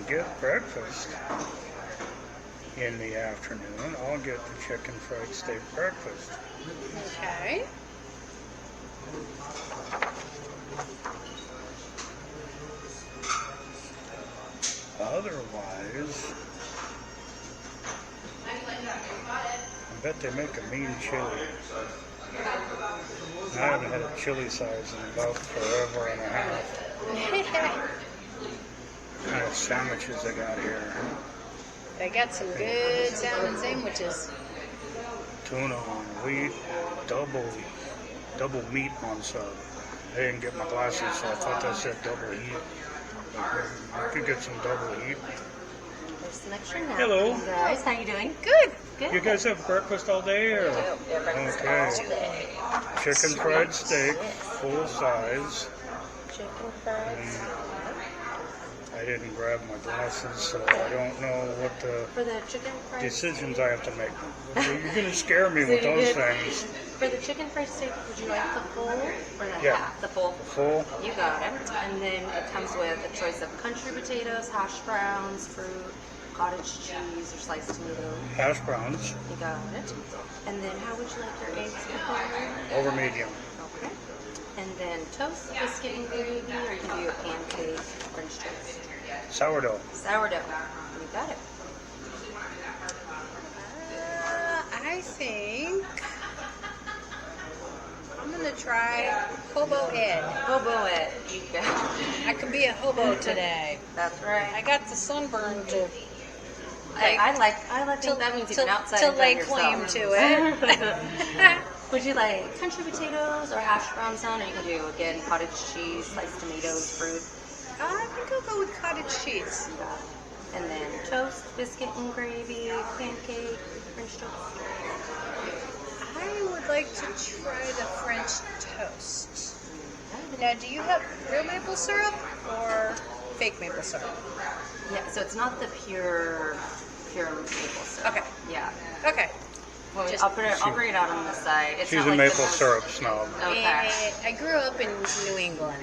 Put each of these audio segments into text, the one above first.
get breakfast in the afternoon, I'll get the chicken fried steak breakfast. Okay. Otherwise, I bet they make a mean chili. I haven't had a chili size in about forever and a half. What kind of sandwiches they got here? They got some good salmon sandwiches. Tuna on wheat, double meat on sub. I didn't get my glasses, so I thought that said double heat. You could get some double heat. There's some extra napkins, Hello. guys. How you doing? Good. Good. You guys have breakfast all day, or? Yeah, breakfast Okay. all day. Chicken fried steak, full size. Chicken fried steak. I didn't grab my glasses, so I don't know what the For the chicken fried decisions I have to make. You're going to scare me So with you those get- things. For the chicken fried steak, would you like the full or the Yeah. half? The full. Full? You got it. And then it comes with a choice of country potatoes, hash browns, fruit, cottage cheese, or sliced tomato. Hash browns, You got it. And then how would you like your eggs prepared? over medium. Okay. And then toast, biscuit, and gravy, or you can do a pancake, French toast. Sourdough. Sourdough. You got it. I think I'm gonna try hobo ed. Hobo it. You got it. I could be a hobo today. That's right. I got the sunburn to I like to, that means to, you've been outside to and lay done claim yourself. to it. Would you like country potatoes or hash browns on? Or you can do, again, cottage cheese, sliced tomatoes, fruit. I think I'll go with cottage cheese. And then toast, biscuit and gravy, pancake, French toast. I would like to try the French toast. Now, do you have real maple syrup or fake maple syrup? Yeah, so it's not the pure maple syrup. Okay. Yeah. Okay. Well, Just- I'll bring it out on the side. It's She's not a like maple the most- syrup snob. Okay. I grew up in New England,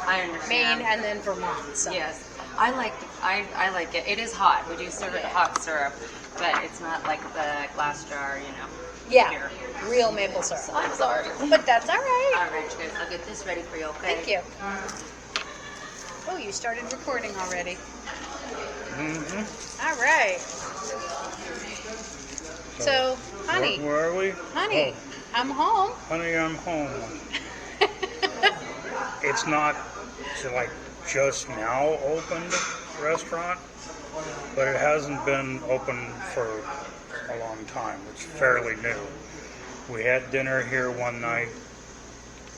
I understand. Maine, and then Vermont. So. Yes, I like it. It is hot. We do serve it hot syrup, but it's not like the glass jar, Yeah, Here. real maple syrup. I'm sorry. But that's all right. All right, guys. I'll get this ready for you. Okay. Thank you. Oh, you started recording already. Mm-hmm. All right. So, honey, Where are we? honey, I'm home. Oh, honey, I'm home. It's not like just now opened restaurant, but it hasn't been open for a long time. It's fairly new. We had dinner here one night.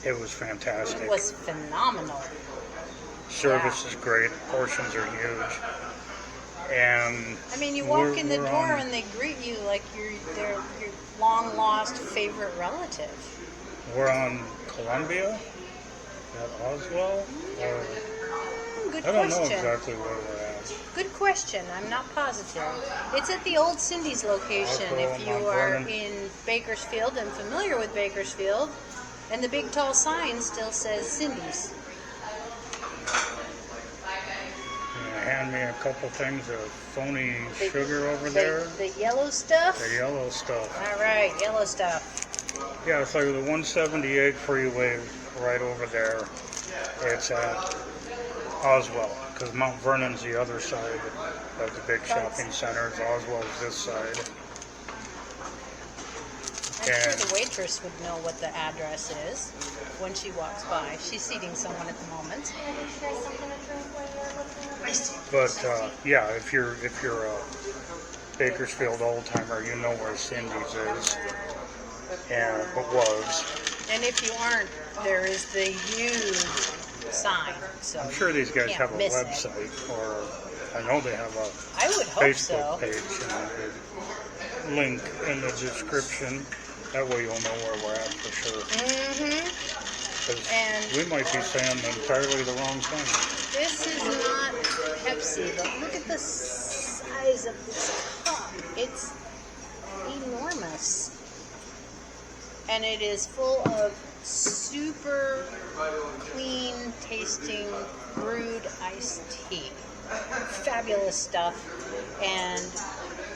It was fantastic. It was phenomenal. Service is great. Portions are huge. And I mean, you walk in the we're door on- and they greet you like you're their your long lost favorite relative. we're on Columbia at Oswell. Or, Good I don't know question. exactly where we're at. Good question. I'm not positive. It's at the old Cindy's location. Oswell, If you Mount are Vernon. in Bakersfield and familiar with Bakersfield, and the big tall sign still says Cindy's. Hand me a couple things of phony The- sugar over there. The yellow stuff? The yellow stuff. All right, yellow stuff. Yeah, it's like the 178 freeway right over there. It's at Oswell, because Mount Vernon's the other side of the big shopping centers. Oswell's this side. I'm sure And- the waitress would know what the address is when she walks by. She's seating someone at the moment. But yeah, if you're a Bakersfield old timer, you know where Cindy's is, and it was. And if you aren't, there is the huge sign. So I'm sure these guys can't have a miss it. website, or I know they have a I would hope Facebook so. page, and a link in the description. That way you'll know where we're at for sure. Mm-hmm. 'Cause And- we might be saying entirely the wrong thing. This is not Pepsi, but look at the size of this cup. It's enormous. And it is full of super clean tasting brewed iced tea. fabulous stuff, and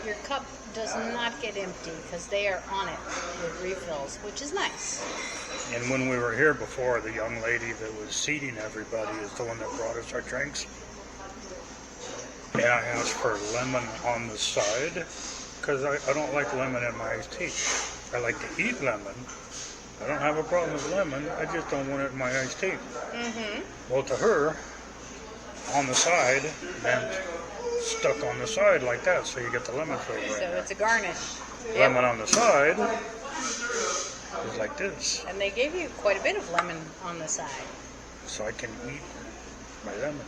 your cup does not get empty because they are on it with refills, which is nice. And when we were here before, the young lady that was seating everybody is the one that brought us our drinks. And I asked for lemon on the side because I don't like lemon in my iced tea. I like to eat lemon. I don't have a problem with lemon. I just don't want it in my iced tea. Well, to her, on the side meant stuck on the side like that, so you get the lemon flavor. So it's a garnish. Lemon on the side is like this, And they gave you quite a bit of lemon on the side. so I can eat my lemon.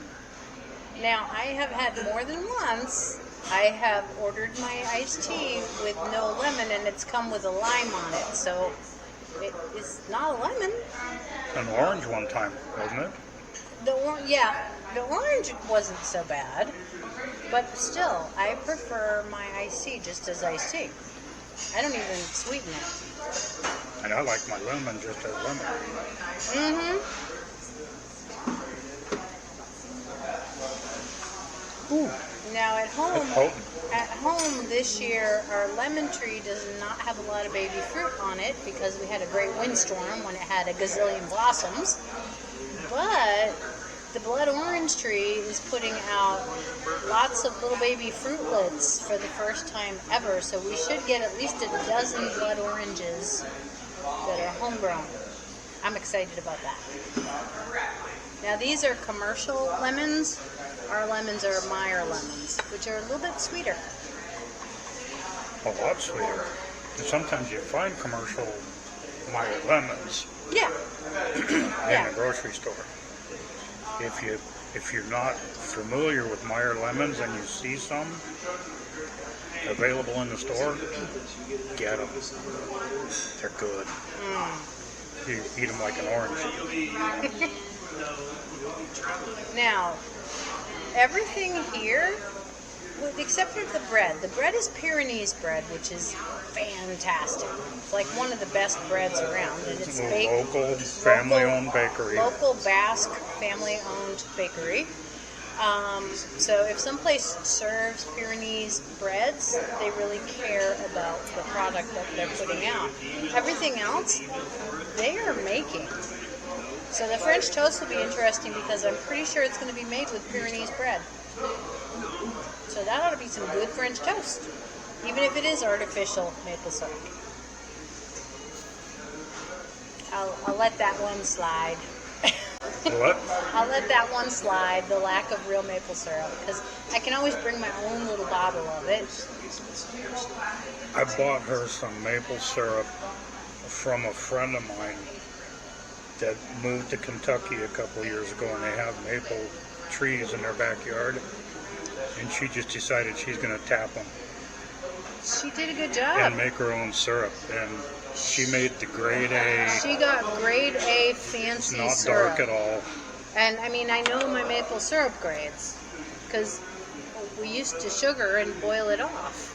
Now, I have had more than once. I have ordered my iced tea with no lemon, and it's come with a lime on it. So it is not a lemon. An orange one time, wasn't it? The orange wasn't so bad, but still, I prefer my iced tea just as iced tea. I don't even sweeten it. And I like my lemon just as lemon. Ooh, Now that's potent. at home this year, our lemon tree does not have a lot of baby fruit on it because we had a great windstorm when it had a gazillion blossoms. But the blood orange tree is putting out lots of little baby fruitlets for the first time ever. So we should get at least a dozen blood oranges that are homegrown. I'm excited about that. Now these are commercial lemons. Our lemons are Meyer lemons, which are a little bit sweeter. A lot sweeter. And sometimes you find commercial Meyer lemons Yeah. in the grocery store. If you're not familiar with Meyer lemons and you see some available in the store, get them. They're good. You eat them like an orange. Now, everything here, except for the bread is Pyrenees bread, which is fantastic. It's like one of the best breads around, and it's Local, family-owned bakery. Local Basque family-owned bakery. So if someplace serves Pyrenees breads, they really care about the product that they're putting out. Everything else, they are making. So the French toast will be interesting because I'm pretty sure it's going to be made with Pyrenees bread. So that ought to be some good French toast, even if it is artificial maple syrup. I'll let that one slide. What? I'll let that one slide, the lack of real maple syrup, because I can always bring my own little bottle of it. I bought her some maple syrup from a friend of mine that moved to Kentucky a couple of years ago, and they have maple trees in their backyard, and she just decided she's going to tap them She did a good job. and make her own syrup, and she made the grade A. She got grade A fancy Not syrup. dark at all. And I mean, I know my maple syrup grades because we used to sugar and boil it off.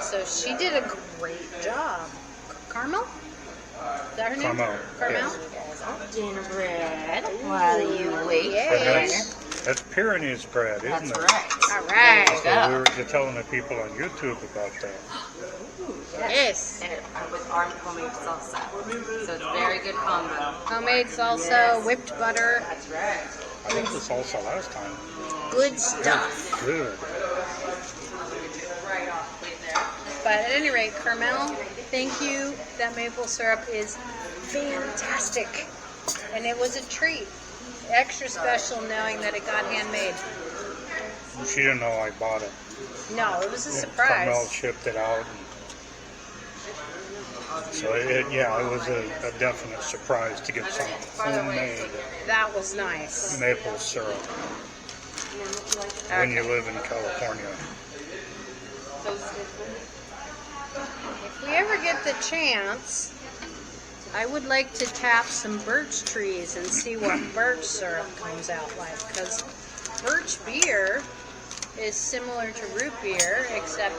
So she did a great job. Carmel? Is that her name? Carmel, Carmel? yes. Dinner bread while you wait. Yeah. That's Pyrenees bread, isn't That's it? right. All right. So we were just telling the people on YouTube about that. Yes. And with our homemade salsa. So it's a very good combo. Homemade salsa, Yes. whipped butter, That's right. I had the salsa last time. good stuff. Good. Right off the plate there. But at any rate, Carmel, thank you. That maple syrup is fantastic. And it was a treat. Extra special knowing that it got handmade. She didn't know I bought it. No, it was a Carmel surprise. shipped it out. So it was a definite surprise to get some homemade That was nice. maple syrup when you live in California. If we ever get the chance, I would like to tap some birch trees and see what birch syrup comes out like. Because birch beer is similar to root beer, except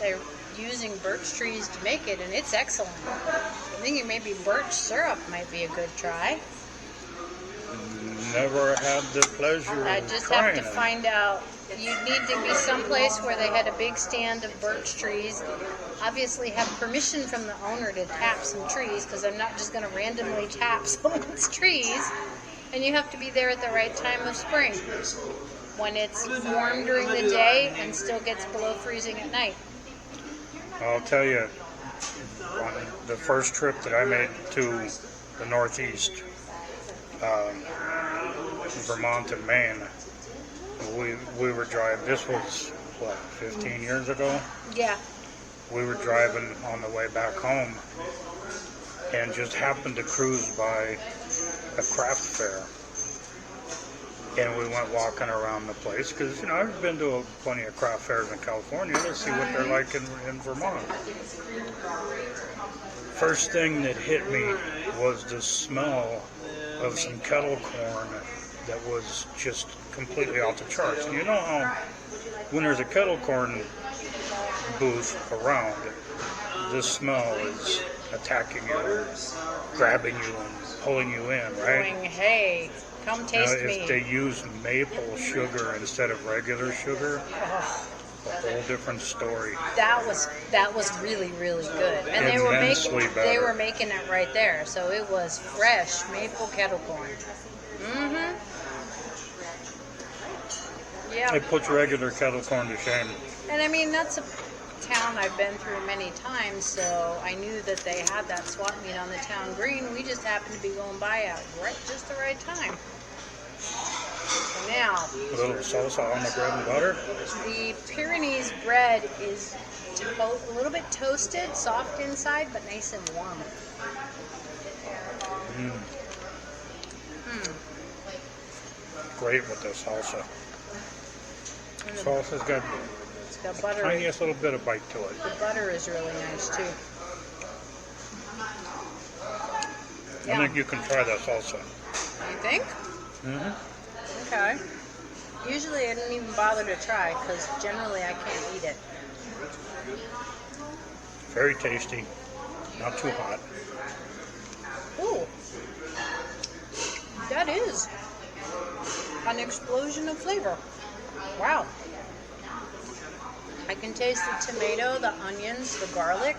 they're using birch trees to make it, and it's excellent. I think maybe birch syrup might be a good try. Never had the pleasure I of just trying have to it. find out You need to be someplace where they had a big stand of birch trees. Obviously have permission from the owner to tap some trees, because I'm not just going to randomly tap someone's trees. And you have to be there at the right time of spring, when it's warm during the day and still gets below freezing at night. I'll tell you, on the first trip that I made to the Northeast, Vermont and Maine, we were driving. This was what, 15 years ago. Yeah. We were driving on the way back home, and just happened to cruise by a craft fair. And we went walking around the place because, I've been to plenty of craft fairs in California to see what they're like in Vermont. First thing that hit me was the smell of some kettle corn that was just completely off the charts. And you know how when there's a kettle corn booth around, this smell is attacking you, grabbing you, and pulling you in, right? Going, hey, come taste me. If they use maple sugar instead of regular sugar, a whole different story. That was really, really good. And they were making it right there. So it was fresh maple kettle corn. Mm-hmm. Yeah. It puts regular kettle corn to shame. And I mean, that's a town I've been through many times, so I knew that they had that swap meet on the town green. We just happened to be going by at just the right time. So now, A little salsa on the bread and butter. the Pyrenees bread is a little bit toasted, soft inside, but nice and warm. Great with the salsa. Salsa's got It's got butter. tiniest little bit of bite to it. The butter is really nice too. I think you can try that salsa. You think? Mm-hmm. Okay. Usually I don't even bother to try because generally I can't eat it. Very tasty. Not too hot. Ooh. That is an explosion of flavor. Wow. I can taste the tomato, the onions, the garlic.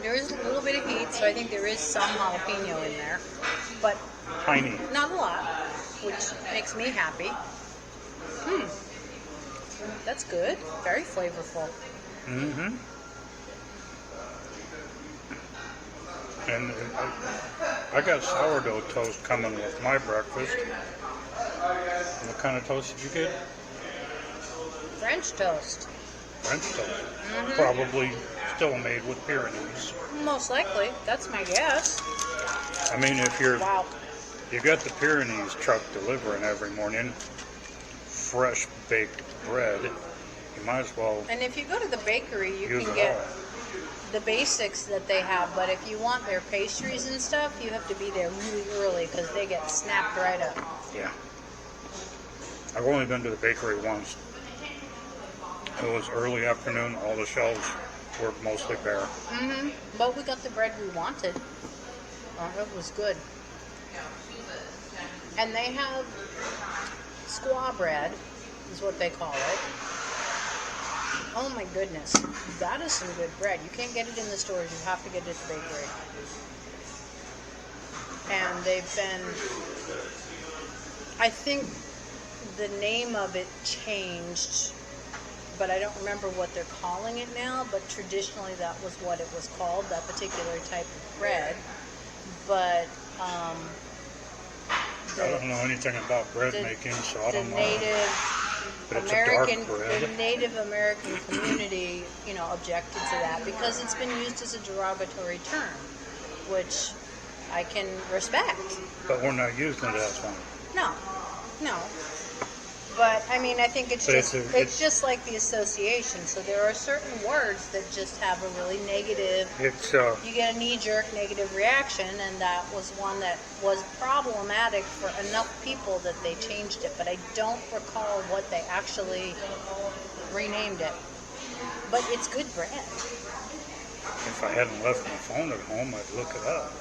There is a little bit of heat, so I think there is some jalapeno in there, but Tiny. not a lot, which makes me happy. That's good. Very flavorful. Mm-hmm. And I got sourdough toast coming with my breakfast. What kind of toast did you get? French toast. French toast. Probably still made with Pyrenees. Most likely. That's my guess. I mean, if you Wow. got the Pyrenees truck delivering every morning, fresh baked bread, you might as well And if you go to the bakery, you use can it get all. the basics that they have, but if you want their pastries and stuff, you have to be there really early because they get snapped right up. Yeah. I've only been to the bakery once. It was early afternoon. All the shelves were mostly bare. But we got the bread we wanted. It was good. And they have squaw bread, is what they call it. Oh my goodness, that is some good bread. You can't get it in the stores. You have to get it at the bakery. And they've been, I think the name of it changed, but I don't remember what they're calling it now, but traditionally that was what it was called, that particular type of bread. But I don't know anything about bread making, so I don't know. But it's a dark bread. The Native American community, objected to that because it's been used as a derogatory term, which I can respect. But we're not using it as one. No. But I mean, I think it's But it's just like the association. So there are certain words that just have a really negative. You get a knee-jerk negative reaction, and that was one that was problematic for enough people that they changed it. But I don't recall what they actually renamed it. But it's good bread. If I hadn't left my phone at home, I'd look it up.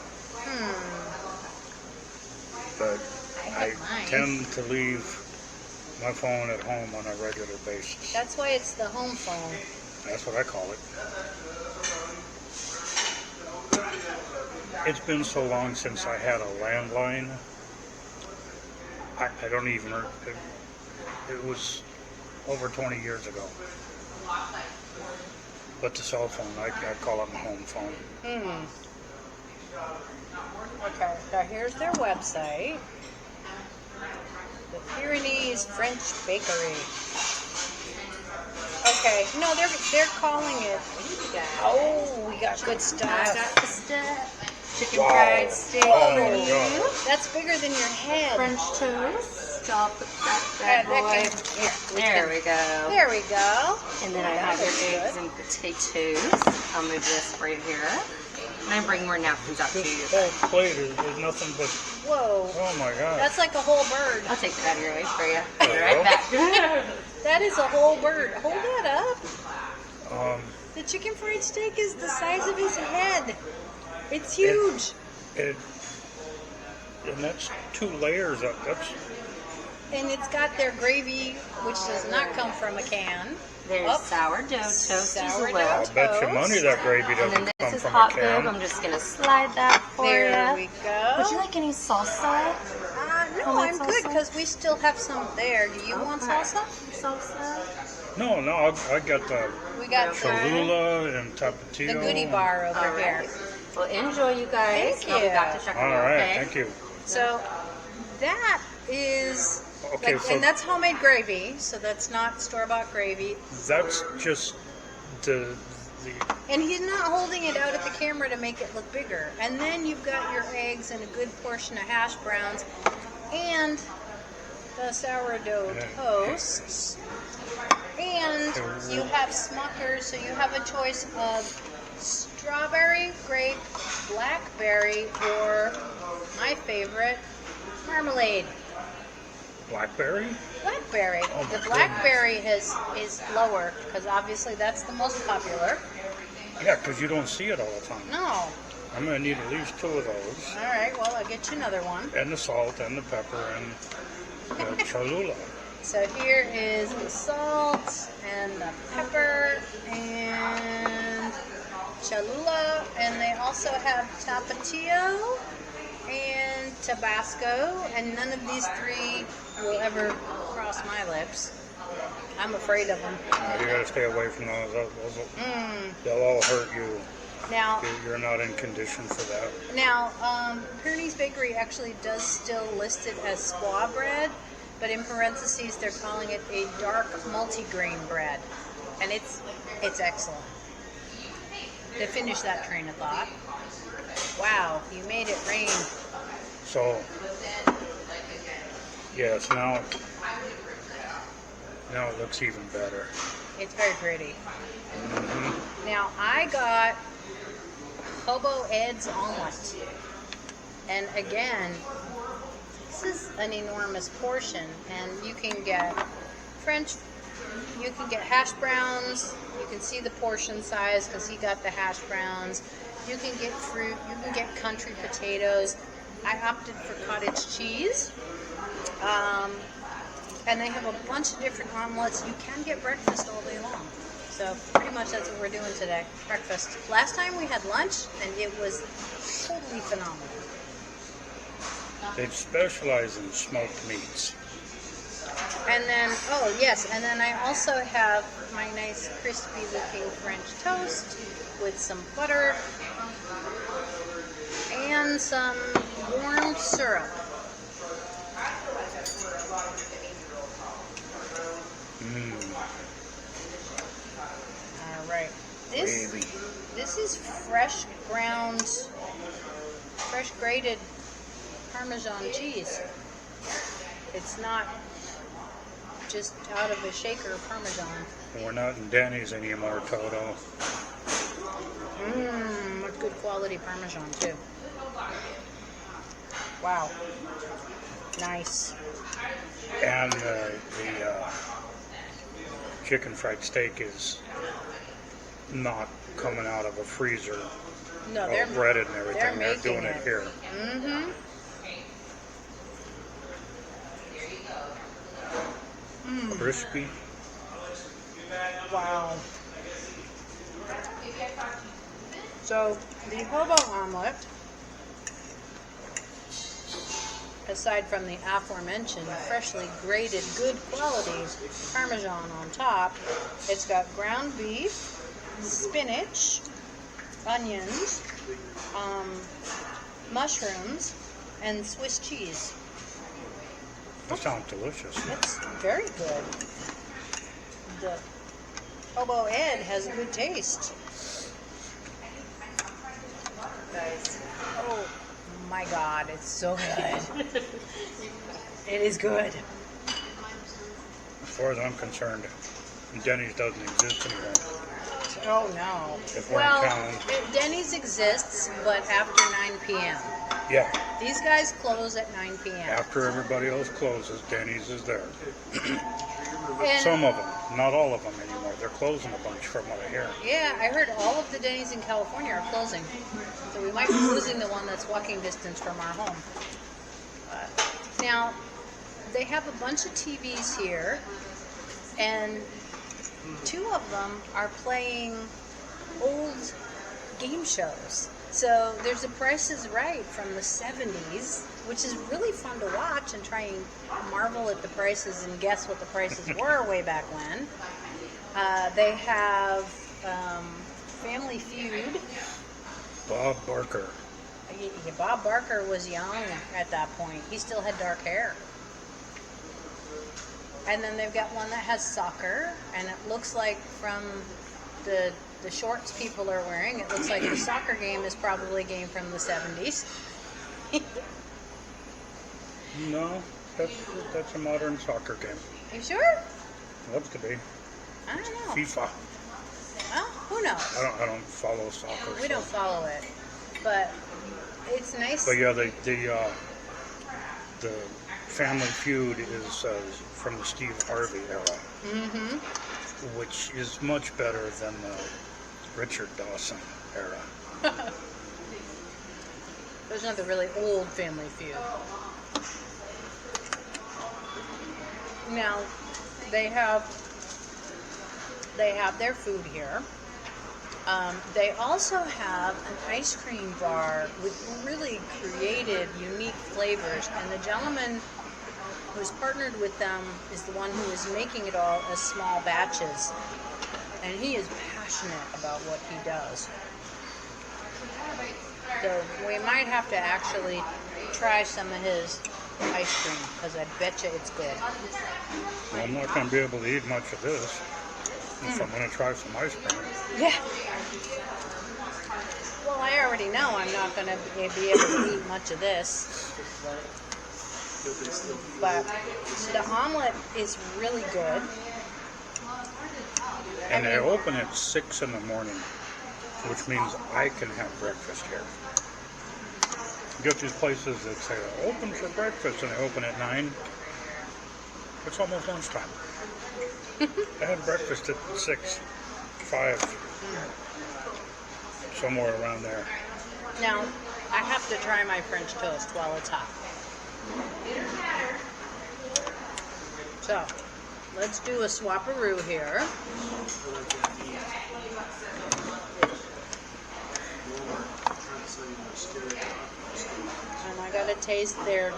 But I mine. tend to leave my phone at home on a regular basis. That's why it's the home phone. That's what I call it. It's been so long since I had a landline. I don't even. It was over 20 years ago. But the cell phone, I call it my home phone. Okay, so here's their website. The Pyrenees French Bakery. Okay, no, they're calling it. Oh, we got good I stuff. got the stuff. Chicken Wow. fried steak Oh for my you. God. That's bigger than your head. French toast. So I'll put that boy. There we go. There we go. And then I have your eggs and potatoes. I'll move this right here. And I bring more napkins out to you. This whole plate is nothing but. Whoa. Oh my God. That's like a whole bird. I'll take that out of your way for you. There Be you right go. back. That is a whole bird. Hold that up. The chicken fried steak is the size of his head. It's huge. And that's 2 layers up. That's And it's got their gravy, which does not come from a can. There's Up. sourdough toast as Sourdough well. I bet you money that gravy And doesn't then come this is from hot a bib. can. I'm just gonna slide that for There you. we go. Would you like any salsa? No, homemade I'm good salsa? because we still have some there. Do you want Okay. salsa? Salsa. No, I got the We got Cholula and the Tapatio. goodie bar over All here. right. Well, enjoy, you guys. Thank I'll be you. back to check All on you, right, okay? thank you. So that is, Okay, like, so and that's homemade gravy, so that's not store-bought gravy. that's just the And he's not holding it out at the camera to make it look bigger. And then you've got your eggs and a good portion of hash browns and the sourdough Yeah. toasts. And you have Smuckers, so you have a choice of strawberry, grape, blackberry, or my favorite, marmalade. blackberry. Blackberry. Oh, my The blackberry is lower because obviously that's the most popular. Yeah, because you don't see it all the time. No. I'm gonna need at least 2 of those, All right. Well, I'll get you another one. and the salt, and the pepper, and the Cholula. So here is the salt and the pepper and Cholula, and they also have Tapatio and Tabasco, and none of these 3 will ever cross my lips. I'm afraid of them. You gotta stay away from those. They'll all hurt you. Now, You're not in condition for that. Pyrenees Bakery actually does still list it as squaw bread, but in parentheses they're calling it a dark multigrain bread, and it's excellent. To finish that train of thought, wow, you made it rain. So, yes, now it looks even better. It's very pretty. Now I got hobo Ed's omelette, and again, this is an enormous portion, and you can get you can get hash browns. You can see the portion size because he got the hash browns. You can get fruit. You can get country potatoes. I opted for cottage cheese. And they have a bunch of different omelets. You can get breakfast all day long. So pretty much that's what we're doing today, breakfast. Last time we had lunch, and it was totally phenomenal. They specialize in smoked meats. And then, oh yes, and then I also have my nice crispy looking French toast with some butter and some warm syrup. All right. This is fresh grated Parmesan cheese. It's not just out of a shaker Parmesan. We're not in Denny's anymore, Toto. With good quality Parmesan too. Wow. Nice. And the chicken fried steak is not coming out of a freezer, No, all they're breaded and everything. They're making doing it here. Mm-hmm. crispy. Wow. So, the hobo omelet, aside from the aforementioned freshly grated good quality Parmesan on top, it's got ground beef, spinach, onions, mushrooms, and Swiss cheese. That sounds delicious. It's very good. The Hobo Ed has a good taste. Guys, oh my God, it's so good. It is good. As far as I'm concerned, Denny's doesn't exist anymore. Oh no. If we're Well, in town. Denny's exists, but after 9 p.m. Yeah, These guys close at 9 p.m. after everybody else closes, Denny's is there. And Some of them, not all of them anymore. They're closing a bunch from what I hear. yeah, I heard all of the Denny's in California are closing. So we might be losing the one that's walking distance from our home. Now, they have a bunch of TVs here, and 2 of them are playing old game shows. So there's a Price is Right from the 70s, which is really fun to watch and try and marvel at the prices and guess what the prices were way back when. They have Family Feud. Bob Barker. Bob Barker was young at that point. He still had dark hair. And then they've got one that has soccer, and it looks like from the shorts people are wearing, it looks like the soccer game is probably a game from the 70s. No, that's a modern soccer game. You sure? Looks to be. I don't know. FIFA. Well, who knows? I don't follow soccer. We don't follow it. But it's nice. But yeah, the Family Feud is from the Steve Harvey era, which is much better than the Richard Dawson era. There's another really old Family Feud. Now, they have their food here. They also have an ice cream bar with really creative, unique flavors, and the gentleman who's partnered with them is the one who is making it all as small batches, and he is passionate about what he does. So we might have to actually try some of his ice cream, because I bet you it's good. Well, I'm not going to be able to eat much of this if I'm going to try some ice cream. Yeah. Well, I already know I'm not going to be able to eat much of this. But the omelet is really good. And they open at 6 in the morning, which means I can have breakfast here. You get these places that say open for breakfast and they open at 9. It's almost lunchtime. I had breakfast at 6, 5, somewhere around there. Now, I have to try my French toast while it's hot. So, let's do a swapperoo here. And I gotta taste their...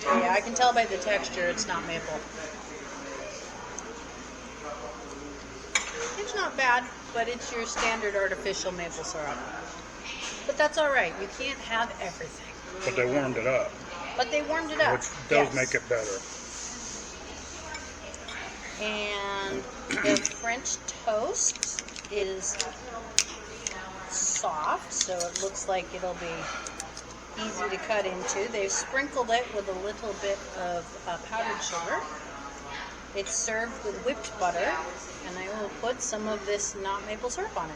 Yeah, I can tell by the texture it's not maple. It's not bad, but it's your standard artificial maple syrup. But that's all right. You can't have everything. But they warmed it up, But they warmed it up. which does Yes. make it better. And the French toast is soft, so it looks like it'll be easy to cut into. They've sprinkled it with a little bit of powdered sugar. It's served with whipped butter, and I will put some of this not maple syrup on it.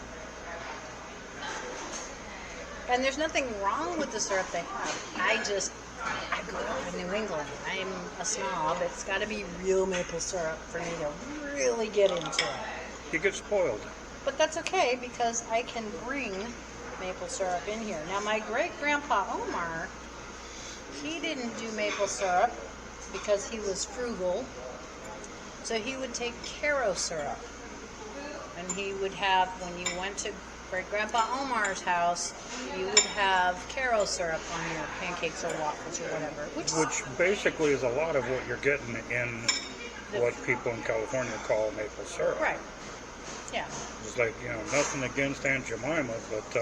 And there's nothing wrong with the syrup they have. I grew up in New England. I'm a snob. It's got to be real maple syrup for me to really get into it. You get spoiled. But that's okay, because I can bring maple syrup in here. Now, my great-grandpa Omar, he didn't do maple syrup because he was frugal. So he would take Caro syrup, and he would have, when you went to Great Grandpa Omar's house, you would have Caro syrup on your pancakes or waffles or whatever. Which basically is a lot of what you're getting in what people in California call maple syrup. Right. Yeah. It's like, nothing against Aunt Jemima, but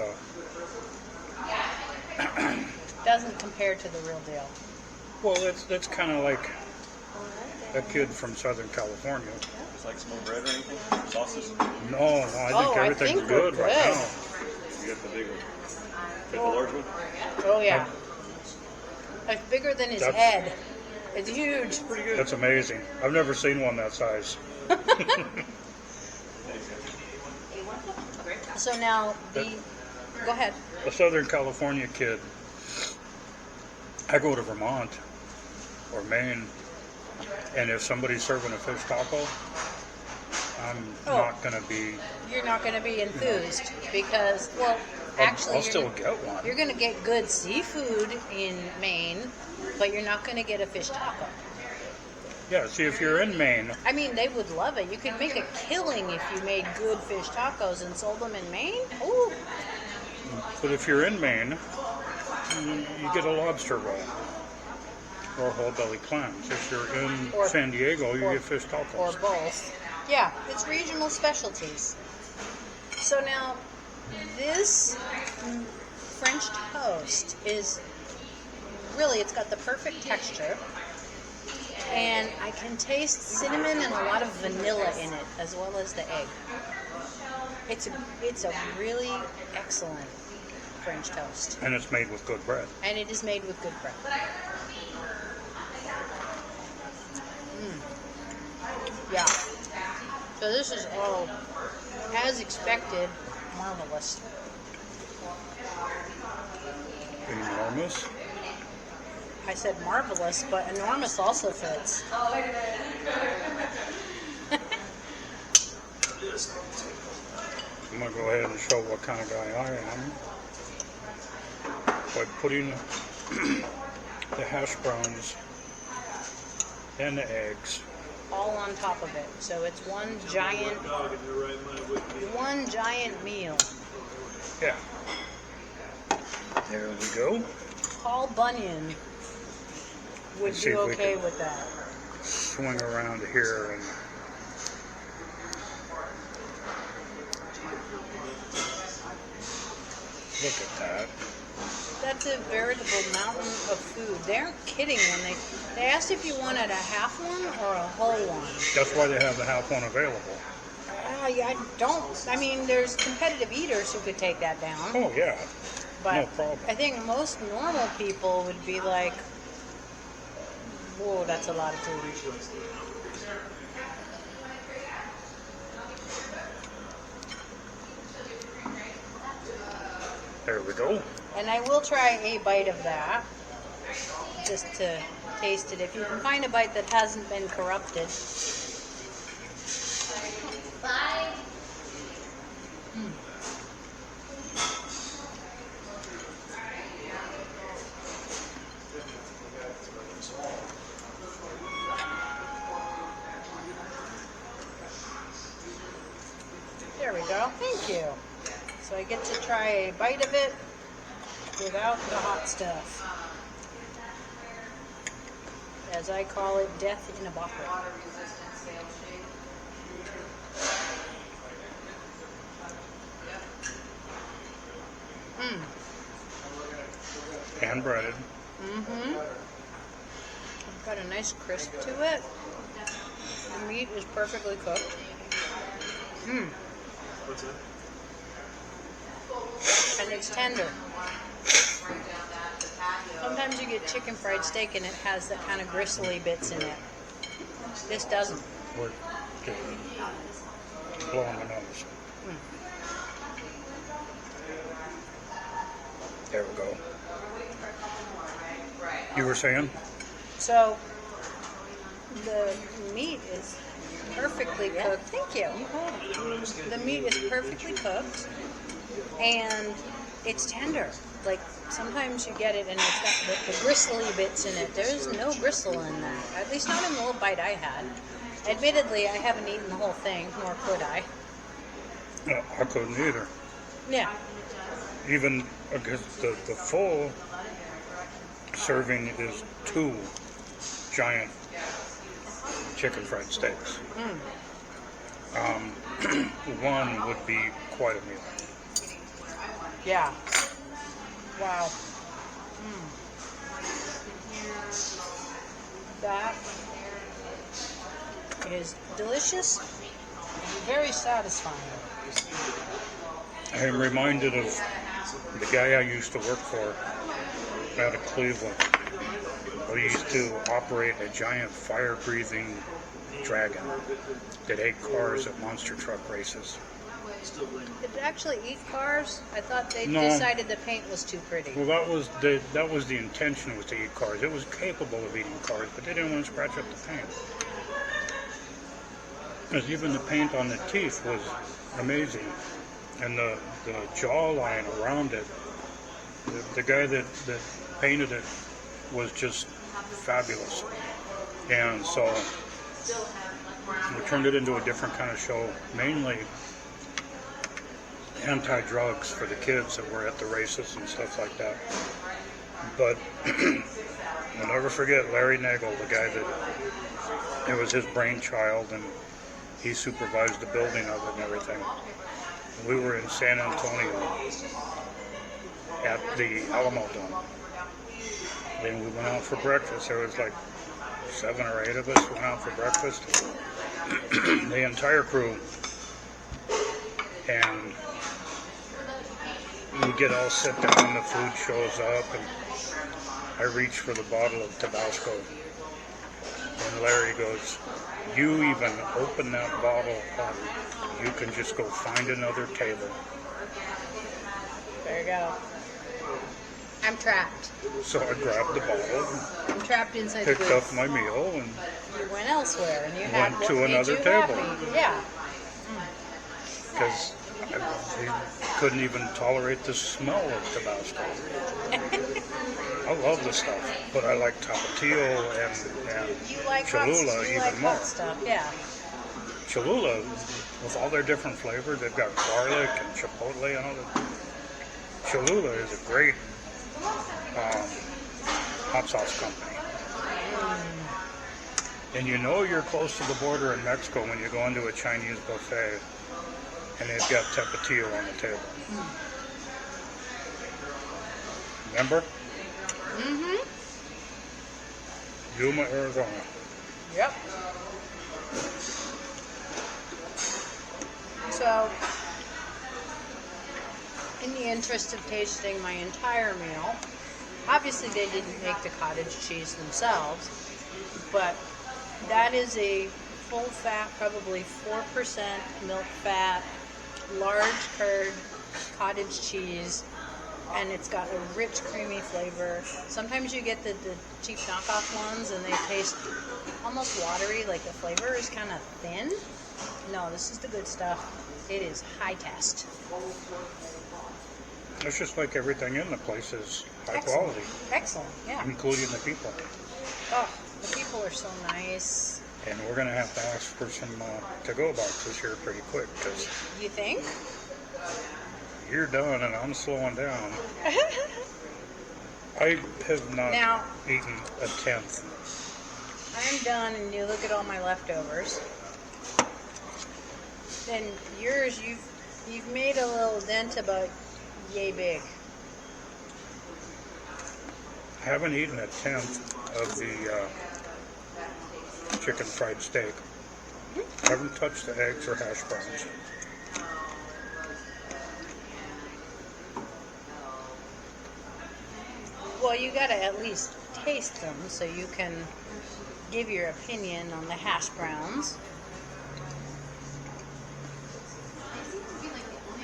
Doesn't compare to the real deal. well, it's kind of like a kid from Southern California. It's like smoked bread or anything? Sauces? No, I think everything's good right now. You get the big one. Get the large one? Oh, yeah. It's bigger than his head. It's huge. Pretty good. That's amazing. I've never seen one that size. So now, go ahead. A Southern California kid. I go to Vermont or Maine, and if somebody's serving a fish taco, I'm not going to be. You're not going to be enthused because, well, actually, I'll still get one. You're going to get good seafood in Maine, but you're not going to get a fish taco. Yeah, see, if you're in Maine, I mean, they would love it. You could make a killing if you made good fish tacos and sold them in Maine. Ooh. but if you're in Maine, you get a lobster roll or whole belly clams. If you're in San Diego, you get fish tacos. Or both. Yeah, it's regional specialties. So now, this French toast is really, it's got the perfect texture. And I can taste cinnamon and a lot of vanilla in it, as well as the egg. It's a really excellent French toast. And it's made with good bread. And it is made with good bread. Yeah. So this is all, as expected, marvelous. Enormous. I said marvelous, but enormous also fits. I'm going to go ahead and show what kind of guy I am by putting the hash browns and the eggs. All on top of it. So it's one giant meal. Yeah. There we go. Paul Bunyan would See be if we okay can with that. Swing around here and look at that. That's a veritable mountain of food. They aren't kidding when they asked if you wanted a half one or a whole one. That's why they have the half one available. I mean, there's competitive eaters who could take that down. Oh yeah, But no problem. I think most normal people would be like, whoa, that's a lot of food. There we go. And I will try a bite of that, just to taste it. If you can find a bite that hasn't been corrupted. There we go. Thank you. So I get to try a bite of it without the hot stuff. As I call it, death in a bottle. Hand breaded. It's got a nice crisp to it. The meat is perfectly cooked. And it's tender. Sometimes you get chicken fried steak and it has that kind of gristly bits in it. This doesn't. We're just blowing the nose. There we go. You were saying? So the meat is perfectly cooked. Thank you. The meat is perfectly cooked and it's tender. Like sometimes you get it and it's got the gristly bits in it. There's no gristle in that. At least not in the little bite I had. Admittedly, I haven't eaten the whole thing, nor could I. I couldn't either. Yeah. Even because the full serving is 2 giant chicken fried steaks. One would be quite a meal. Yeah. Wow. That is delicious and very satisfying. I am reminded of the guy I used to work for out of Cleveland. We used to operate a giant fire-breathing dragon that ate cars at monster truck races. Did it actually eat cars? I thought they No. decided the paint was too pretty. Well, that was the intention, was to eat cars. It was capable of eating cars, but they didn't want to scratch up the paint. Because even the paint on the teeth was amazing, and the jawline around it. The guy that painted it was just fabulous, and so we turned it into a different kind of show, mainly anti-drugs for the kids that were at the races and stuff like that. But I'll never forget Larry Nagel, the guy that it was his brainchild, and he supervised the building of it and everything. We were in San Antonio at the Alamo Dome. Then we went out for breakfast. There was like 7 or 8 of us went out for breakfast. The entire crew. And we get all sit down, the food shows up, and I reach for the bottle of Tabasco. And Larry goes, "You even open that bottle up, you can just go find another table." There you go. I'm trapped. So I grabbed the bottle, I'm trapped inside picked the up booth. my meal, and You went elsewhere, and you had Went what to made another you table. happy. Yeah. because I couldn't even tolerate the smell of Tabasco. I love the stuff, but I like Tapatio and You like Cholula hot, you even like more. hot stuff. Yeah. Cholula, with all their different flavors, they've got garlic and chipotle and all that. Cholula is a great hot sauce company. And you know you're close to the border in Mexico when you go into a Chinese buffet and they've got Tapatio on the table. Remember? Mm-hmm. Yuma, Arizona. Yep. So, in the interest of tasting my entire meal, obviously they didn't make the cottage cheese themselves, but that is a full fat, probably 4% milk fat, large curd cottage cheese, and it's got a rich, creamy flavor. Sometimes you get the cheap knockoff ones and they taste almost watery, like the flavor is kind of thin. No, this is the good stuff. It is high test. It's just like everything in the place is high Excellent. quality, Excellent, yeah. including the people. Oh, the people are so nice. And we're going to have to ask for some to-go boxes here pretty quick because You think? you're done and I'm slowing down. I have not Now- eaten a tenth. I'm done, and you look at all my leftovers. Then yours, you've made a little dent about yay big. I haven't eaten a tenth of the chicken fried steak. Haven't touched the eggs or hash browns. Well, you gotta at least taste them so you can give your opinion on the hash browns.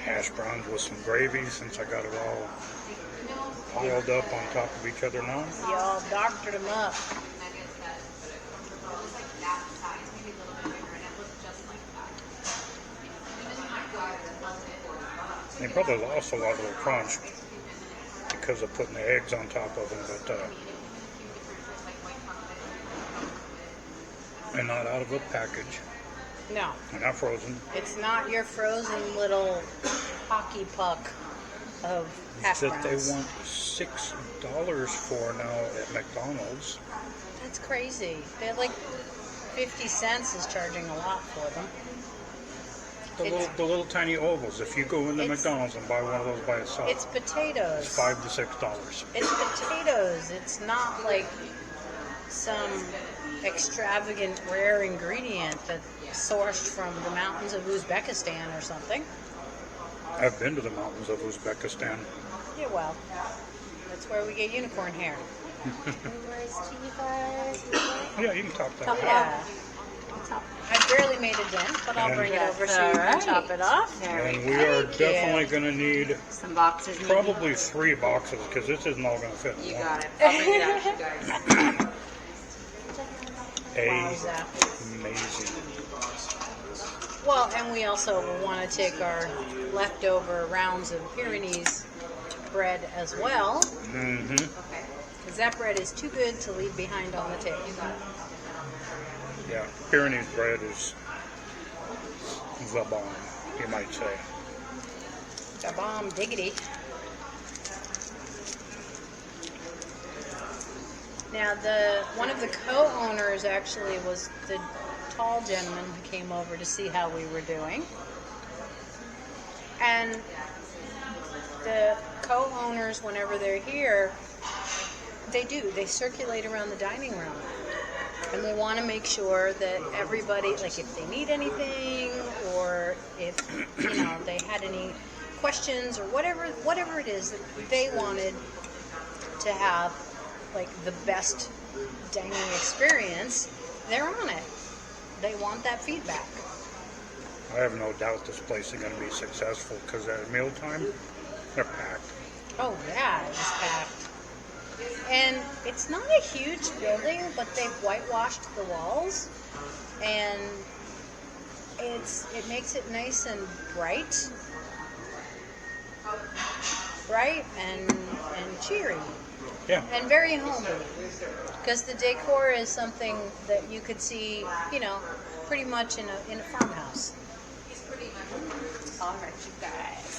Hash browns with some gravy since I got it all piled up on top of each other now. Y'all doctored them up. They probably lost a lot of their crunch because of putting the eggs on top of them, but And not out of a package. No, And not frozen. it's not your frozen little hockey puck of hash That they browns. want $6 for now at McDonald's. That's crazy. They're like 50 cents is charging a lot for them. The little tiny ovals. If you go into It's- McDonald's and buy one of those by itself, It's potatoes. it's $5 to $6. It's potatoes. It's not like some extravagant rare ingredient that's sourced from the mountains of Uzbekistan or something. I've been to the mountains of Uzbekistan. Yeah, well, that's where we get unicorn hair. Iced tea, you guys. Yeah, you can top that. Top Yeah. Top. I barely made a dent, but I'll bring it Yes, over so you can alright. chop it off. Very And we are Thank you. definitely going to need Some boxes. Maybe. probably 3 boxes because this isn't all going to fit in You one. got it. I'll bring it out, you guys. Wowza. Amazing. Well, and we also will want to take our leftover rounds of Pyrenees bread as well, Mm-hmm. because that bread is too good to leave behind on the table. Yeah, Pyrenees bread is the bomb, you might say. The bomb diggity. Now, one of the co-owners actually was the tall gentleman who came over to see how we were doing. And the co-owners, whenever they're here, they circulate around the dining room. And they want to make sure that everybody, like if they need anything or if, they had any questions or whatever it is that they wanted to have, like the best dining experience, they're on it. They want that feedback. I have no doubt this place is going to be successful because at mealtime, they're packed. Oh yeah, it's packed. And it's not a huge building, but they've whitewashed the walls, and it makes it nice and bright and cheery. Yeah. And very homey, because the decor is something that you could see, pretty much in a farmhouse. All right, you guys.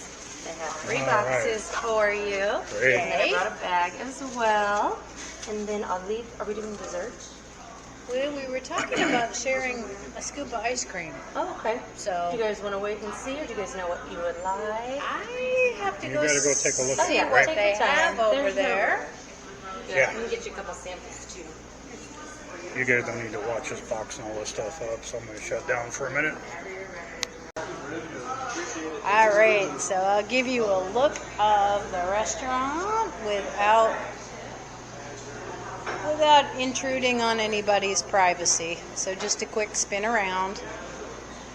They have 3 All boxes for you. Great. And I brought a bag as well. And then I'll leave. Are we doing dessert? We were talking about sharing a scoop of ice cream. Oh, okay. So Do you guys want to wait and see, or do you guys know what you would like? I have to You go gotta go take a look see at it, what right? they Take your time. have over There's no there. rush. Yeah. Let me get you a couple samples too. You guys don't need to watch us boxing all this stuff up, so I'm going to shut down for a minute. All right, so I'll give you a look of the restaurant without intruding on anybody's privacy. So just a quick spin around.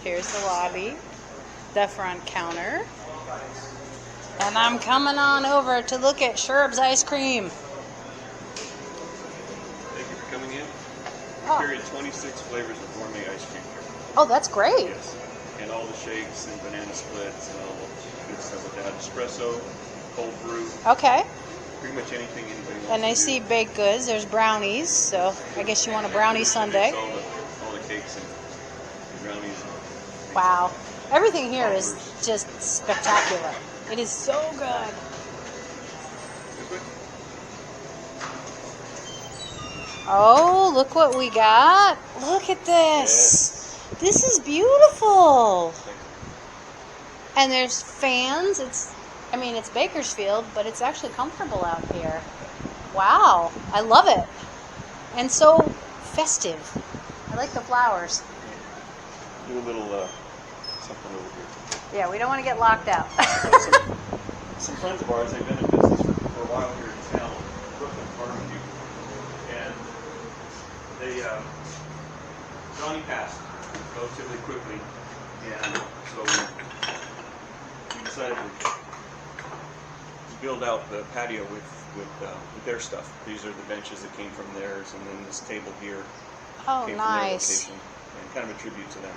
Here's the lobby, the front counter, and I'm coming on over to look at Sherb's ice cream. Thank you for coming in. Oh. Carry 26 flavors of gourmet ice cream here. Oh, that's great. Yes. And all the shakes and banana splits and all the good stuff with that. Espresso, cold brew, Okay. pretty much anything anybody wants And I to see do. baked goods. There's brownies, so I guess you want a brownie sundae. All the cakes and brownies. Wow. Everything here is just spectacular. It is so good. This way? Oh, look what we got. Look at this. This is beautiful. And there's fans. It's Bakersfield, but it's actually comfortable out here. Wow. I love it. And so festive. I like the flowers. Do a little something over here. Yeah, we don't want to get locked out. Some friends of ours, they've been in business for a while here in town, Brooklyn Barbecue, and they Johnny passed relatively quickly, and so we decided to build out the patio with their stuff. These are the benches that came from theirs, and then this table here Oh, came nice. from their location, and kind of a tribute to them.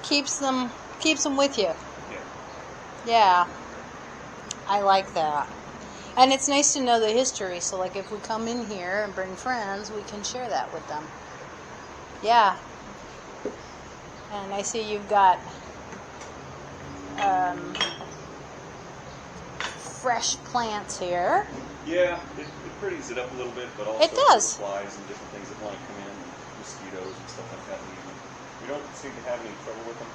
Keeps them with you. Yeah. Yeah. I like that. And it's nice to know the history, so like if we come in here and bring friends, we can share that with them. Yeah. And I see you've got fresh plants here. Yeah, it pretties it up a little bit, but also It does. flies and different things that want to come in, mosquitoes and stuff like that. We don't seem to have any trouble with them.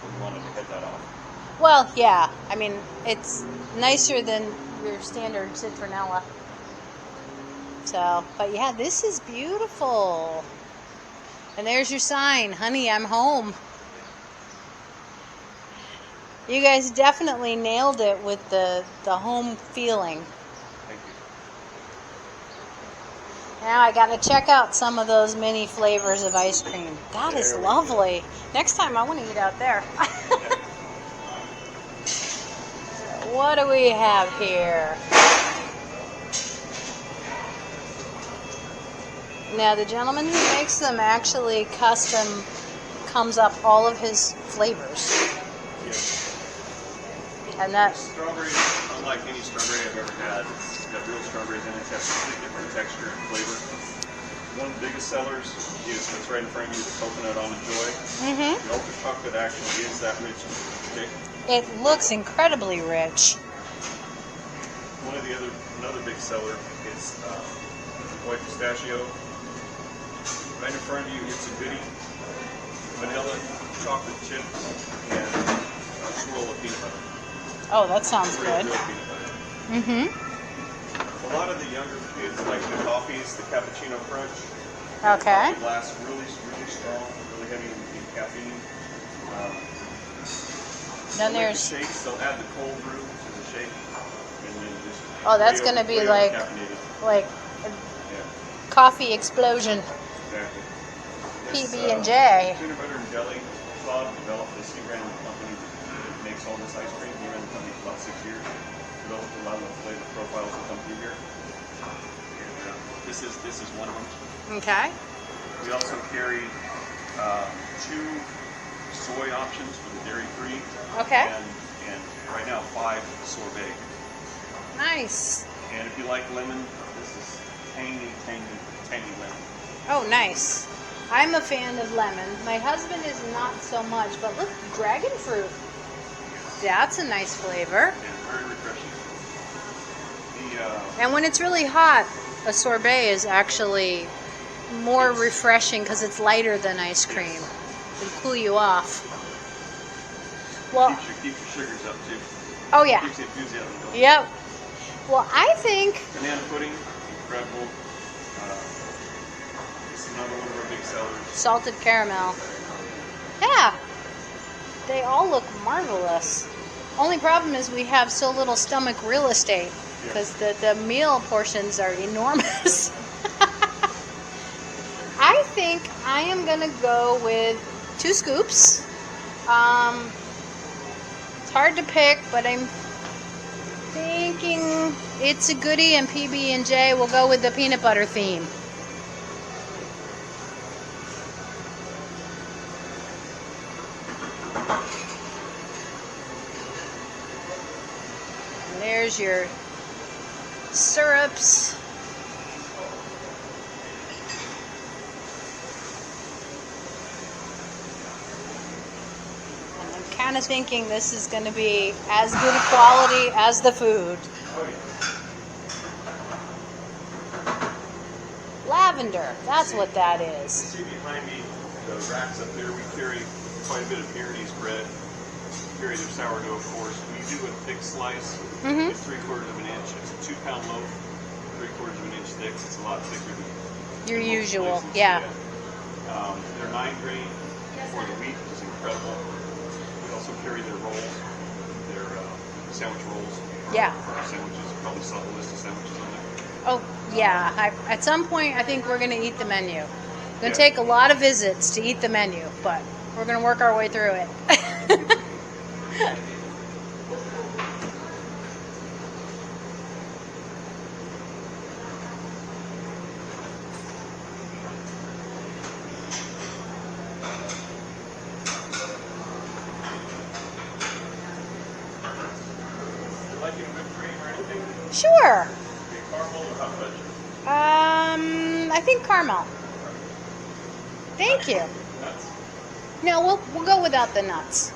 We wanted to head that off. Well, yeah. I mean, it's nicer than your standard citronella. So, but yeah, this is beautiful. And there's your sign, honey, I'm home. You guys definitely nailed it with the home feeling. Thank you. Now I gotta check out some of those mini flavors of ice cream. That is There we lovely. Next time I want to eat out there. What do we have here? Now the gentleman who makes them actually custom comes up all of his flavors. Yeah. And that, Strawberry, unlike any strawberry I've ever had, it's got real strawberries in it. It has a completely different texture and flavor. One of the biggest sellers is what's right in front of you, the coconut almond joy. mm-hmm. The ultra chocolate actually is that rich and thick. It looks incredibly rich. Another big seller is white pistachio. Right in front of you, it's a goodie, vanilla, chocolate chips, and a swirl of peanut butter. Oh, that sounds Real good. peanut butter. Mm-hmm. A lot of the younger kids like the coffees, the cappuccino crunch. Okay. The coffee blasts really strong, really heavy in caffeine. Then They like there's, the shakes, they'll add the cold brew to the shake, and then just oh, that's way gonna be way like over-caffeinated. like a Yeah, coffee explosion. exactly. PB&J. Peanut butter and jelly club developed this. He ran the company that makes all this ice cream. He ran the company for about 6 years. Developed a lot of the flavor profiles that come through here. And this is one of them. Okay. We also carry 2 soy options for the dairy-free. Okay. And right now 5 sorbet. Nice. And if you like lemon, this is tangy lemon. Oh, nice. I'm a fan of lemon. My husband is not so much, but look, dragon fruit. That's a nice flavor. And very refreshing. And when it's really hot, a sorbet is actually more refreshing because it's lighter than ice cream. It'll cool you off. Well, Keeps your sugars up too. oh yeah. Keeps the enthusiasm going. Yep. Well, I think Banana pudding, incredible. This is another one of our big sellers. salted caramel. Yeah. They all look marvelous. Only problem is we have so little stomach real estate because the meal portions are enormous. I think I am going to go with 2 scoops. It's hard to pick, but I'm thinking It's a Goodie and PB&J. We'll go with the peanut butter theme. And there's your syrups. And I'm kind of thinking this is going to be as good a quality as the food. Lavender, that's what that is. See behind me, the racks up there, we carry quite a bit of Pyrenees bread. We carry their sourdough, of course. We do a thick slice. It's 3/4 of an inch. It's a 2-pound loaf, 3/4 of an inch thick. It's a lot thicker than Your most usual, places. yeah. They're 9 grain for the wheat, which is incredible. We also carry their rolls, their sandwich rolls. Yeah. Sandwiches, probably saw the list of sandwiches on there. Oh, yeah. At some point, I think we're going to eat the menu. It's going to Yeah. take a lot of visits to eat the menu, but we're going to work our way through it. You like any whipped cream or anything? Sure. Caramel or hot fudge? I think caramel. Thank you. Nuts. No, we'll go without the nuts.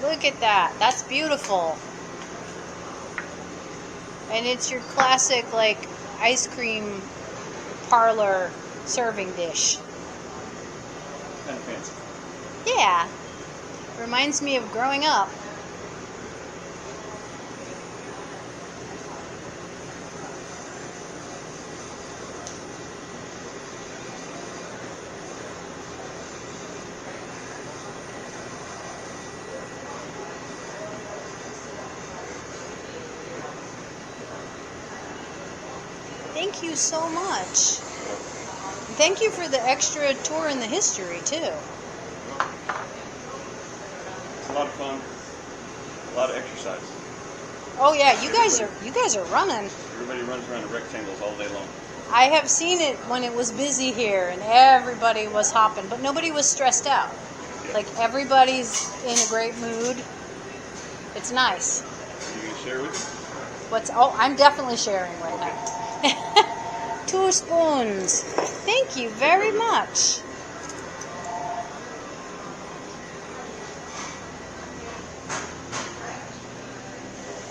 Look at that. That's beautiful. And it's your classic, like, ice cream parlor serving dish. Kind of fancy. Yeah. Reminds me of growing up. Thank you so much. Thank you for the extra tour in the history too. It's a lot of fun. A lot of exercise. Oh yeah, you guys are running. Everybody runs around in rectangles all day long. I have seen it when it was busy here and everybody was hopping, but nobody was stressed out. Like everybody's in a great mood. It's nice. You can share with me? I'm definitely sharing right now. 2 spoons. Thank you very much.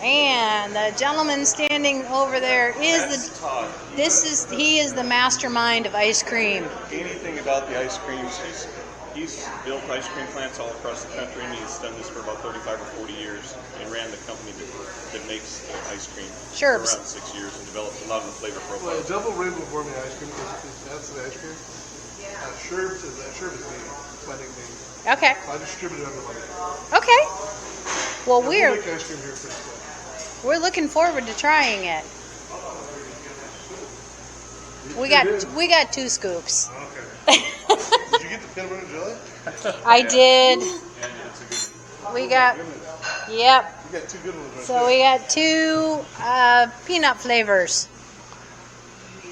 And the gentleman standing over there That's Todd. he is the mastermind of ice cream. Anything about the ice creams, he's built ice cream plants all across the country, and he's done this for about 35 or 40 years and ran the company that makes ice cream for Sherbs. around 6 years and developed a lot of the flavor Well, profiles. double rainbow gourmet ice cream that's the ice cream. Sherbs is my nickname. Okay. I distribute it everybody. Okay. Well, We make ice cream here pretty well. we're looking forward to trying it. We got 2 scoops. Okay. Did you get the peanut butter jelly? I did. And it's a good We got Goodness. yep. You got 2 good ones right So there. we got 2 peanut flavors.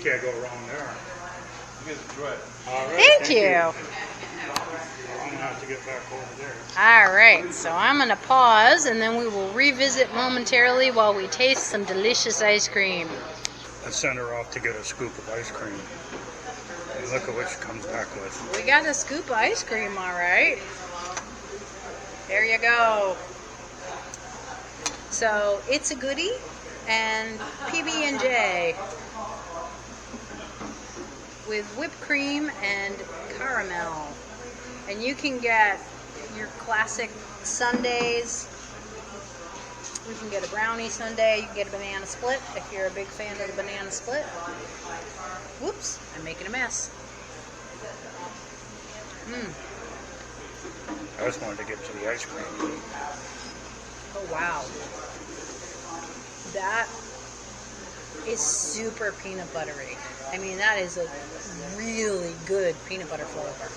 Can't go wrong there. You guys enjoy it. All right. Thank you. I'm gonna have to get back over there. All right, so I'm going to pause and then we will revisit momentarily while we taste some delicious ice cream. I sent her off to get a scoop of ice cream. And look at what she comes back with. We got a scoop of ice cream, all right. There you go. So, It's a Goodie and PB&J with whipped cream and caramel. And you can get your classic sundaes. You can get a brownie sundae. You can get a banana split if you're a big fan of the banana split. Whoops, I'm making a mess. I just wanted to get to the ice cream. Oh, wow. That is super peanut buttery. I mean, that is a really good peanut butter flavor.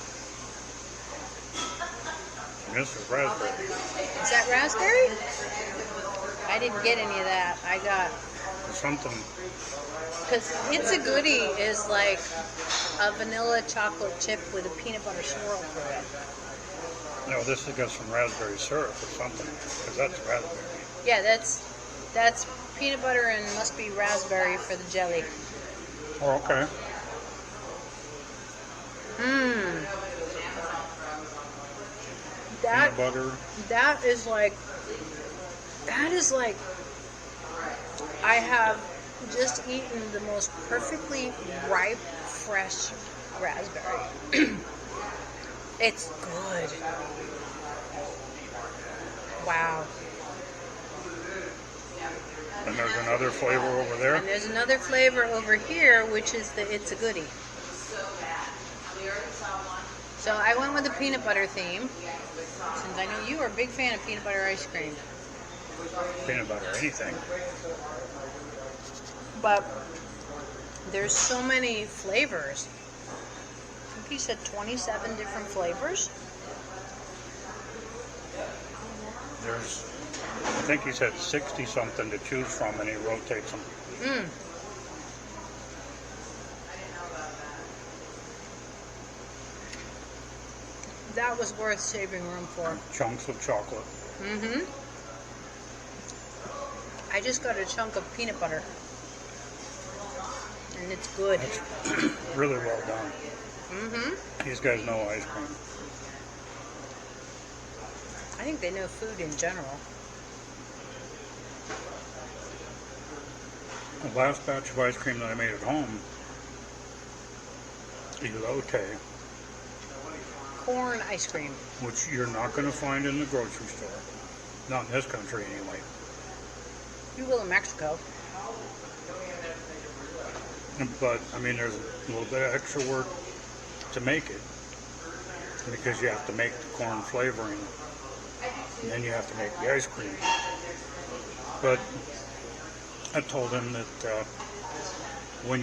And this is raspberry. Is that raspberry? I didn't get any of that. I got, Something. because It's a Goodie is like a vanilla chocolate chip with a peanut butter swirl through it. No, this has got some raspberry syrup or something. Because that's raspberry. Yeah, that's peanut butter and must be raspberry for the jelly. Oh, okay. That Peanut butter. that is like I have just eaten the most perfectly ripe, fresh raspberry. It's good. Wow. And there's another flavor over there. And there's another flavor over here, which is the It's a Goodie. So I went with the peanut butter theme, since I know you are a big fan of peanut butter ice cream. Peanut butter, anything. But there's so many flavors. I think you said 27 different flavors. There's, I think he said 60 something to choose from, and he rotates them. That was worth saving room for. Chunks of chocolate. I just got a chunk of peanut butter. and it's good. That's really well done. Mm-hmm. These guys know ice cream. I think they know food in general. The last batch of ice cream that I made at home, elote, Corn ice cream. which you're not going to find in the grocery store. Not in this country, anyway. You will in Mexico. But, I mean, there's a little bit of extra work to make it. Because you have to make the corn flavoring. And then you have to make the ice cream. But I told him that when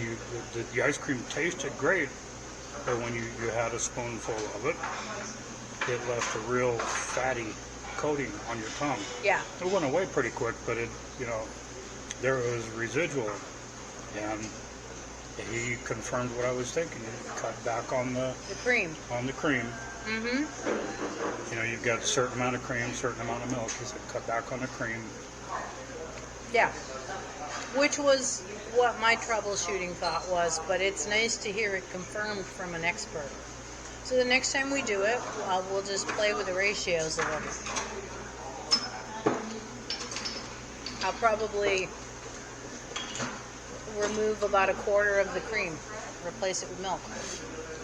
the ice cream tasted great, but when you had a spoonful of it, it left a real fatty coating on your tongue. Yeah. It went away pretty quick, but there was residual. And he confirmed what I was thinking. He cut back on the cream. Mm-hmm. You've got a certain amount of cream, certain amount of milk. He said cut back on the cream. Yeah. Which was what my troubleshooting thought was, but it's nice to hear it confirmed from an expert. So the next time we do it, we'll just play with the ratios of them. I'll probably remove about a quarter of the cream, replace it with milk.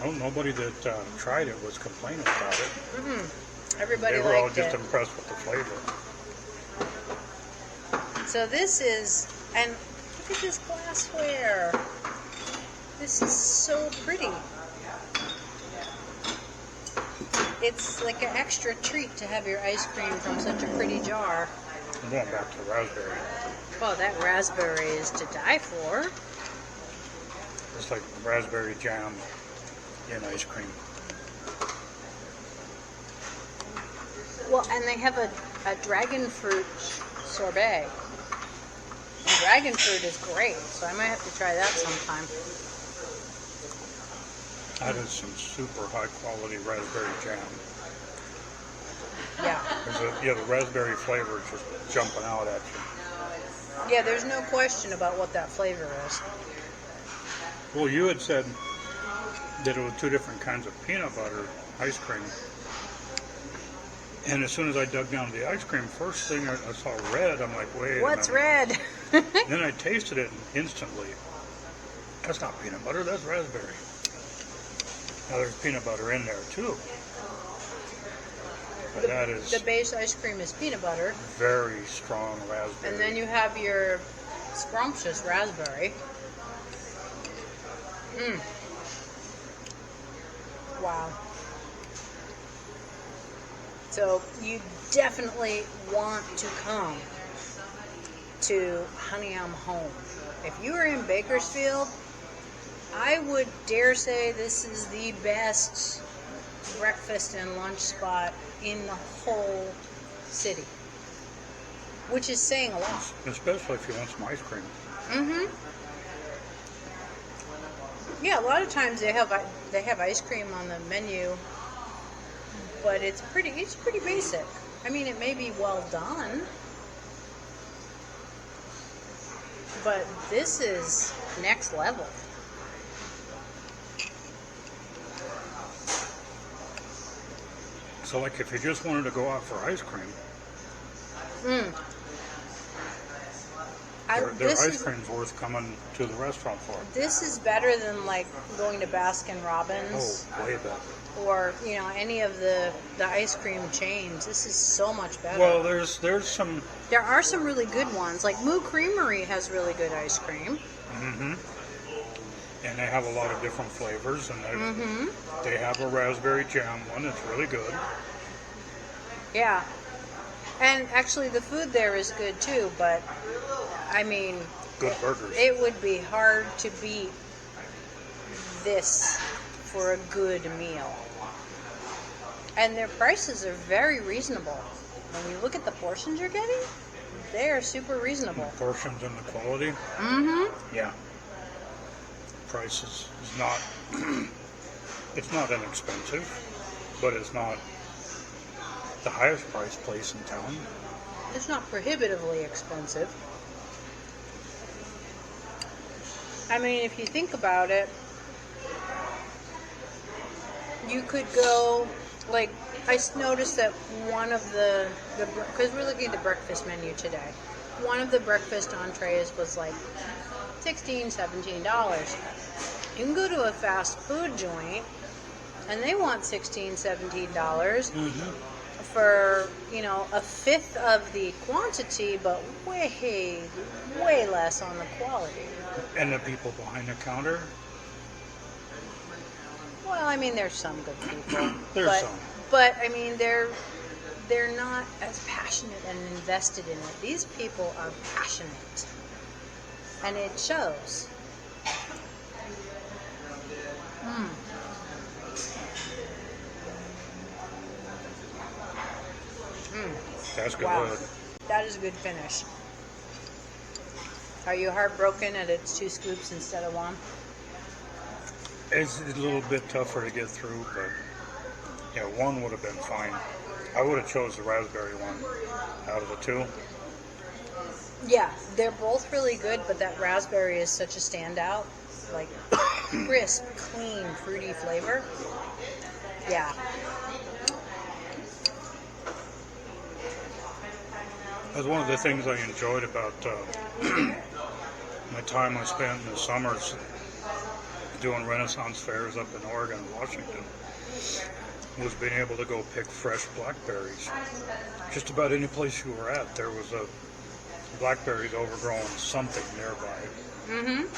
Oh, nobody that tried it was complaining about it. Mm-hmm. Everybody they were all liked just it. impressed with the flavor. So this is, and look at this glassware. This is so pretty. It's like an extra treat to have your ice cream from such a pretty jar. I'm going back to the raspberry. Oh, that raspberry is to die for. It's like raspberry jam in ice cream. Well, and they have a dragon fruit sorbet. And dragon fruit is great, so I might have to try that sometime. That is some super high quality raspberry jam. Yeah. The raspberry flavor is just jumping out at you. Yeah, there's no question about what that flavor is. Well, you had said that it was two different kinds of peanut butter ice cream. And as soon as I dug down to the ice cream, first thing I saw red, I'm like, wait What's a minute. red? Then I tasted it and instantly, that's not peanut butter, that's raspberry. Now there's peanut butter in there too. But that is The base ice cream is peanut butter, very strong raspberry. and then you have your scrumptious raspberry. Mmm. Wow. So you definitely want to come to Honey I'm Home. If you are in Bakersfield, I would dare say this is the best breakfast and lunch spot in the whole city, which is saying a lot. Especially if you want some ice cream. Mm-hmm. Yeah, a lot of times they have ice cream on the menu, but it's pretty basic. I mean, it may be well done, but this is next level. So like if you just wanted to go out for ice cream, their ice cream's worth coming to the restaurant for. This is better than like going to Baskin Robbins. Oh, way better. Or any of the ice cream chains. This is so much better. Well, there's some. There are some really good ones. Like Moo Creamery has really good ice cream. Mm-hmm. And they have a lot of different flavors, and they have a raspberry jam one that's really good. Yeah. And actually the food there is good too, but I mean, Good burgers. it would be hard to beat this for a good meal. And their prices are very reasonable. When you look at the portions you're getting, they are super reasonable. The portions and the quality. Mm-hmm. Yeah. Price is not. It's not inexpensive, but it's not the highest priced place in town. It's not prohibitively expensive. I mean, if you think about it, you could go, like, I noticed that one of because we're looking at the breakfast menu today, one of the breakfast entrees was like $16, $17. You can go to a fast food joint, and they want $16, $17 for, a fifth of the quantity, but way, way less on the quality. And the people behind the counter, Well, I mean, there's some good people. There's some. But, I mean, they're not as passionate and invested in it. These people are passionate. And it shows. that's good. Wow. That is a good finish. Are you heartbroken that it's 2 scoops instead of 1? It's a little bit tougher to get through, but yeah, 1 would have been fine. I would have chose the raspberry one out of the 2. Yeah, they're both really good, but that raspberry is such a standout. Like, crisp, clean, fruity flavor. Yeah. That's one of the things I enjoyed about my time I spent in the summers doing Renaissance fairs up in Oregon and Washington, was being able to go pick fresh blackberries. Just about any place you were at, there was a blackberries overgrowing something nearby.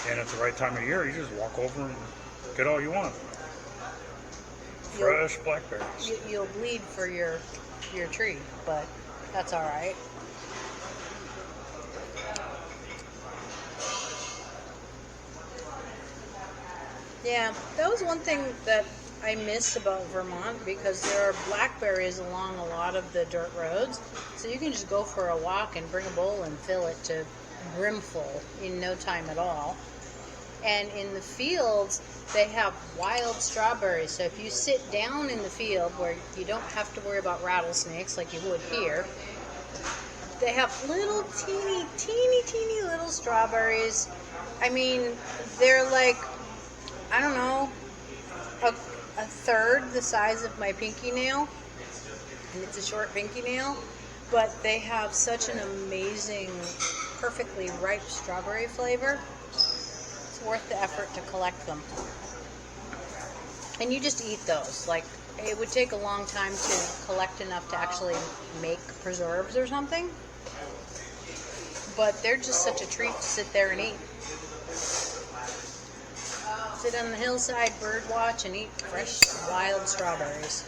And at the right time of year, you just walk over and get all you want. Fresh blackberries. You'll bleed for your tree, but that's all right. Yeah, that was one thing that I miss about Vermont, because there are blackberries along a lot of the dirt roads, so you can just go for a walk and bring a bowl and fill it to brimful in no time at all. And in the fields, they have wild strawberries, so if you sit down in the field where you don't have to worry about rattlesnakes like you would here, they have little teeny little strawberries. I mean, they're like, I don't know, a third the size of my pinky nail, and it's a short pinky nail, but they have such an amazing, perfectly ripe strawberry flavor. It's worth the effort to collect them. And you just eat those. Like, it would take a long time to collect enough to actually make preserves or something, but they're just such a treat to sit there and eat. Sit on the hillside, bird watch, and eat fresh, wild strawberries.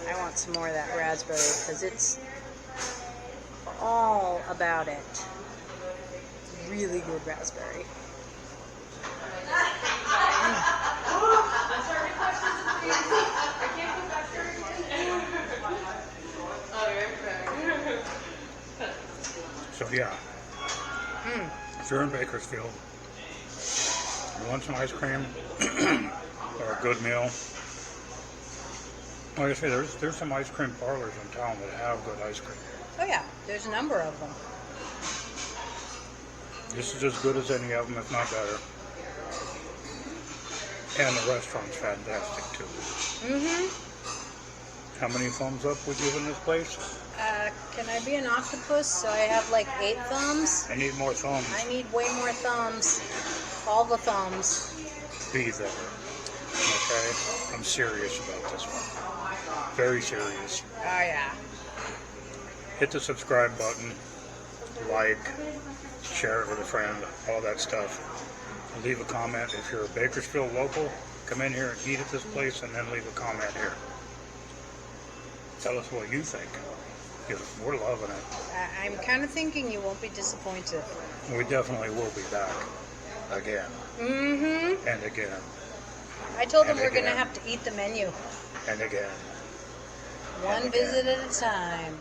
I want some more of that raspberry because it's all about it. Really good raspberry. So yeah. If you're in Bakersfield, you want some ice cream or a good meal, like I say, there's some ice cream parlors in town that have good ice cream. Oh yeah, there's a number of them. This is as good as any of them, if not better. And the restaurant's fantastic too. How many thumbs up would you give in this place? Can I be an octopus so I have like 8 thumbs? I need more thumbs. I need way more thumbs. All the thumbs. Be there. Okay? I'm serious about this one. Very serious. Oh yeah. Hit the subscribe button, like, share it with a friend, all that stuff. Leave a comment. If you're a Bakersfield local, come in here and eat at this place and then leave a comment here. Tell us what you think, because we're loving it. I'm kind of thinking you won't be disappointed. We definitely will be back again and again I told them And we're going to again. have to eat the menu. and again. One And visit again. at a time.